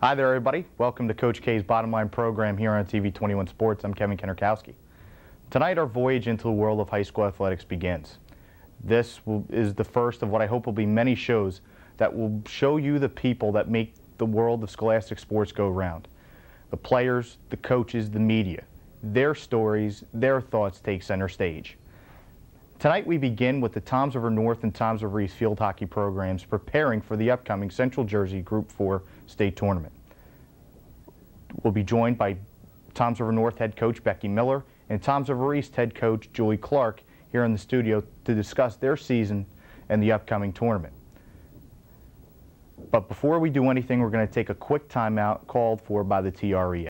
Hi there, everybody. Welcome to Coach K's Bottom Line program here on TV 21 Sports. I'm Kevin Kennerkowski. Tonight, our voyage into the world of high school athletics begins. This is the first of what I hope will be many shows that will show you the people that make the world of scholastic sports go round. The players, the coaches, the media. Their stories, their thoughts take center stage. Tonight we begin with the Toms River North and Toms River East field hockey programs preparing for the upcoming Central Jersey Group 4 state tournament. We'll be joined by Toms River North head coach Becky Miller and Toms River East head coach Julie Clark here in the studio to discuss their season and the upcoming tournament. But before we do anything, we're going to take a quick timeout called for by the TREA.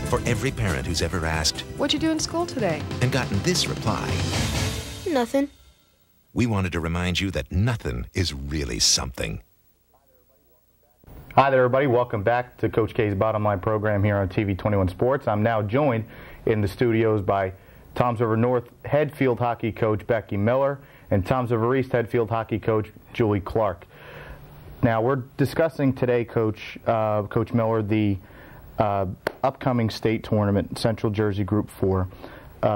For every parent who's ever asked, "What'd you do in school today?" and gotten this reply, "Nothing." we wanted to remind you that nothing is really something. Hi there, everybody. Welcome back to Coach K's Bottom Line program here on TV 21 Sports. I'm now joined in the studios by Toms River North head field hockey coach Becky Miller and Toms River East head field hockey coach Julie Clark. Now, we're discussing today, Coach Miller, the upcoming state tournament, Central Jersey Group 4.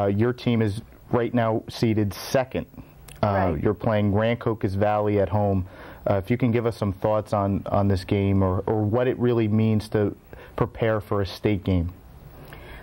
Your team is right now seeded second. Right. You're playing Rancocas Valley at home. If you can give us some thoughts on this game or what it really means to prepare for a state game.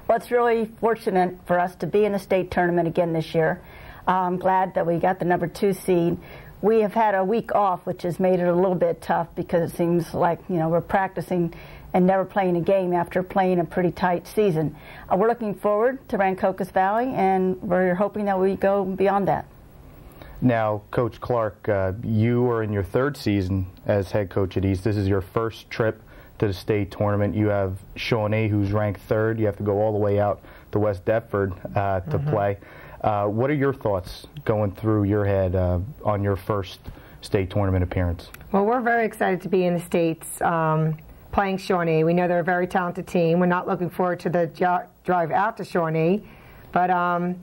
Well, it's really fortunate for us to be in the state tournament again this year. I'm glad that we got the number 2 seed. We have had a week off, which has made it a little bit tough because it seems like, we're practicing and never playing a game after playing a pretty tight season. We're looking forward to Rancocas Valley, and we're hoping that we go beyond that. Now, Coach Clark, you are in your 3rd season as head coach at East. This is your first trip to the state tournament. You have Shawnee, who's ranked 3rd. You have to go all the way out to West Deptford to play. What are your thoughts going through your head on your first state tournament appearance? Well, we're very excited to be in the States playing Shawnee. We know they're a very talented team. We're not looking forward to the drive out to Shawnee, but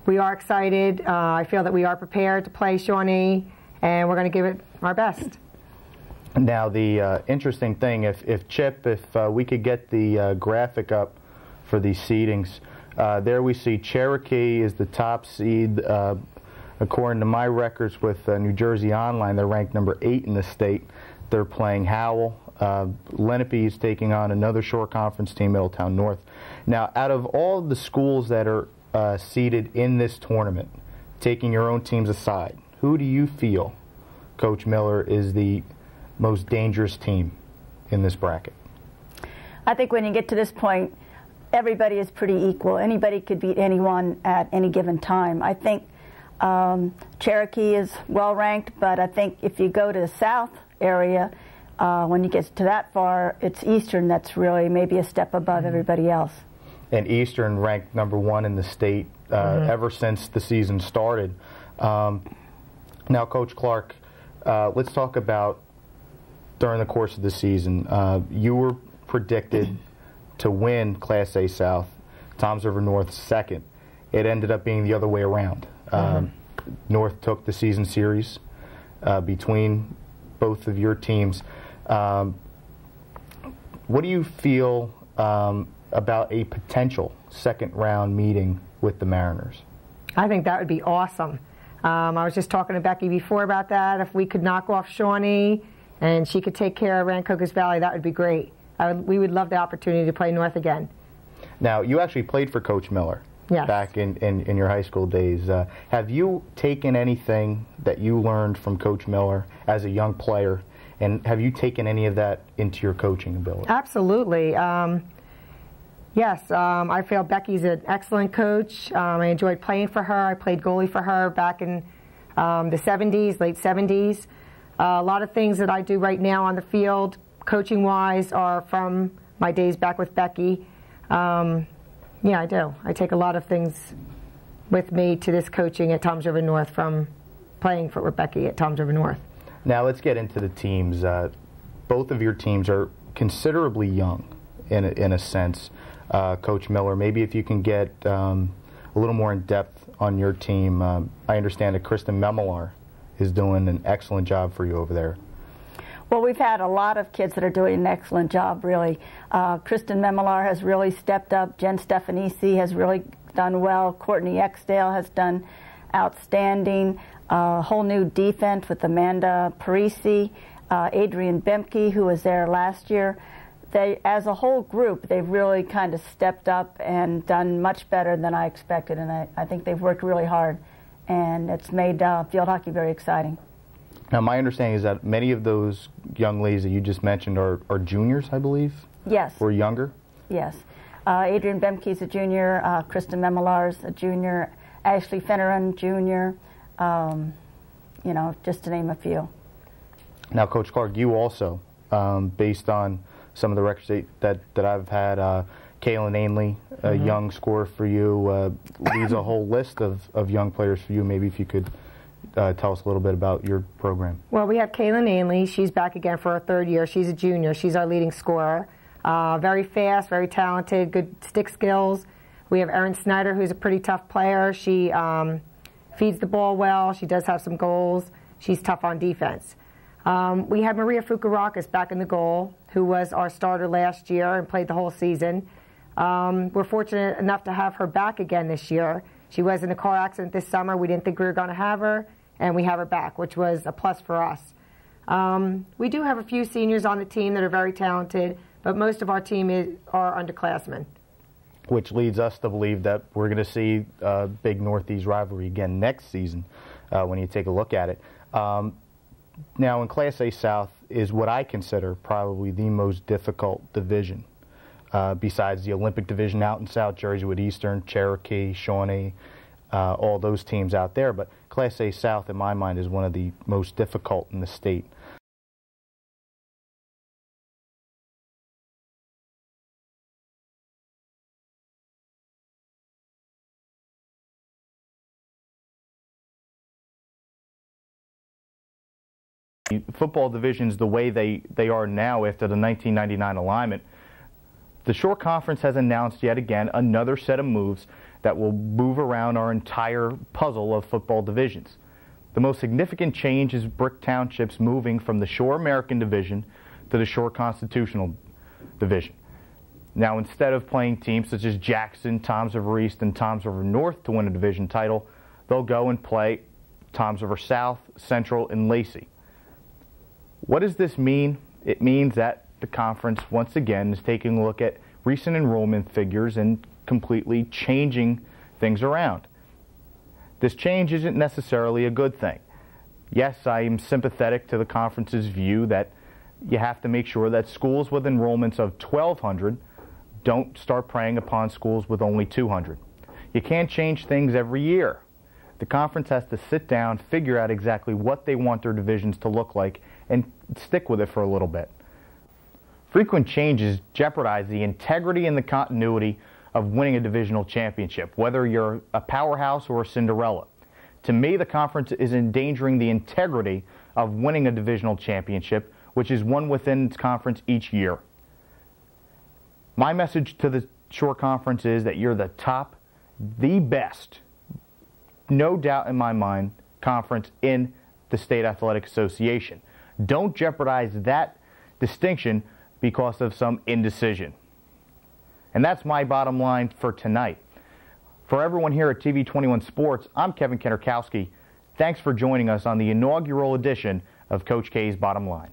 we are excited. I feel that we are prepared to play Shawnee, and we're going to give it our best. Now, the interesting thing, if we could get the graphic up for these seedings, there we see Cherokee is the top seed. According to my records with New Jersey Online, they're ranked number 8 in the state. They're playing Howell. Lenape is taking on another shore conference team, Middletown North. Now, out of all the schools that are seated in this tournament, taking your own teams aside, who do you feel, Coach Miller, is the most dangerous team in this bracket? I think when you get to this point, everybody is pretty equal. Anybody could beat anyone at any given time. I think Cherokee is well ranked, but I think if you go to the south area, when you get to that far, it's Eastern that's really maybe a step above everybody else. And Eastern ranked number 1 in the state ever since the season started. Now, Coach Clark, let's talk about during the course of the season. You were predicted to win Class A South, Toms River North second. It ended up being the other way around. North took the season series between both of your teams. What do you feel about a potential second-round meeting with the Mariners? I think that would be awesome. I was just talking to Becky before about that. If we could knock off Shawnee and she could take care of Rancocas Valley, that would be great. We would love the opportunity to play North again. Now, you actually played for Coach Miller. Yes. Back in your high school days. Have you taken anything that you learned from Coach Miller as a young player, and have you taken any of that into your coaching ability? Absolutely. Yes, I feel Becky's an excellent coach. I enjoyed playing for her. I played goalie for her back in the 70s, late 70s. A lot of things that I do right now on the field, coaching-wise, are from my days back with Becky. Yeah, I do. I take a lot of things with me to this coaching at Toms River North from playing for Becky at Toms River North. Now let's get into the teams. Both of your teams are considerably young, in a sense. Coach Miller, maybe if you can get a little more in depth on your team. I understand that Kristen Memelar is doing an excellent job for you over there. Well, we've had a lot of kids that are doing an excellent job, really. Kristen Memelar has really stepped up. Jen Stefanisi has really done well. Courtney Exdale has done outstanding. A whole new defense with Amanda Parisi, Adrian Bemke, who was there last year. They, as a whole group, they've really kind of stepped up and done much better than I expected, and I think they've worked really hard, and it's made field hockey very exciting. Now, my understanding is that many of those young ladies that you just mentioned are juniors, I believe? Yes. Or younger? Yes. Adrian Bemke's a junior, Kristen Memelar's a junior, Ashley Finneran, junior, you know, just to name a few. Now, Coach Clark, you also, based on some of the records that I've had, Kaylin Ainley, a young scorer for you, leads a whole list of young players for you. Maybe if you could tell us a little bit about your program. Well, we have Kaylin Ainley. She's back again for her third year. She's a junior. She's our leading scorer. Very fast, very talented, good stick skills. We have Erin Snyder, who's a pretty tough player. She feeds the ball well. She does have some goals. She's tough on defense. We have Maria Fukarakis back in the goal, who was our starter last year and played the whole season. We're fortunate enough to have her back again this year. She was in a car accident this summer. We didn't think we were going to have her, and we have her back, which was a plus for us. We do have a few seniors on the team that are very talented, but most of our team are underclassmen. Which leads us to believe that we're going to see a big Northeast rivalry again next season when you take a look at it. Now, in Class A South is what I consider probably the most difficult division, besides the Olympic division out in South Jersey with Eastern, Cherokee, Shawnee, all those teams out there. But Class A South, in my mind, is one of the most difficult in the state. Football divisions the way they are now after the 1999 alignment, the Shore Conference has announced yet again another set of moves that will move around our entire puzzle of football divisions. The most significant change is Brick Township's moving from the Shore American Division to the Shore Constitutional Division. Now, instead of playing teams such as Jackson, Toms River East, and Toms River North to win a division title, they'll go and play Toms River South, Central, and Lacey. What does this mean? It means that the conference, once again, is taking a look at recent enrollment figures and completely changing things around. This change isn't necessarily a good thing. Yes, I am sympathetic to the conference's view that you have to make sure that schools with enrollments of 1,200 don't start preying upon schools with only 200. You can't change things every year. The conference has to sit down, figure out exactly what they want their divisions to look like, and stick with it for a little bit. Frequent changes jeopardize the integrity and the continuity of winning a divisional championship, whether you're a powerhouse or a Cinderella. To me, the conference is endangering the integrity of winning a divisional championship, which is won within its conference each year. My message to the Shore Conference is that you're the top, the best, no doubt in my mind, conference in the State Athletic Association. Don't jeopardize that distinction because of some indecision. And that's my bottom line for tonight. For everyone here at TV 21 Sports, I'm Kevin Kennerkowski. Thanks for joining us on the inaugural edition of Coach K's Bottom Line.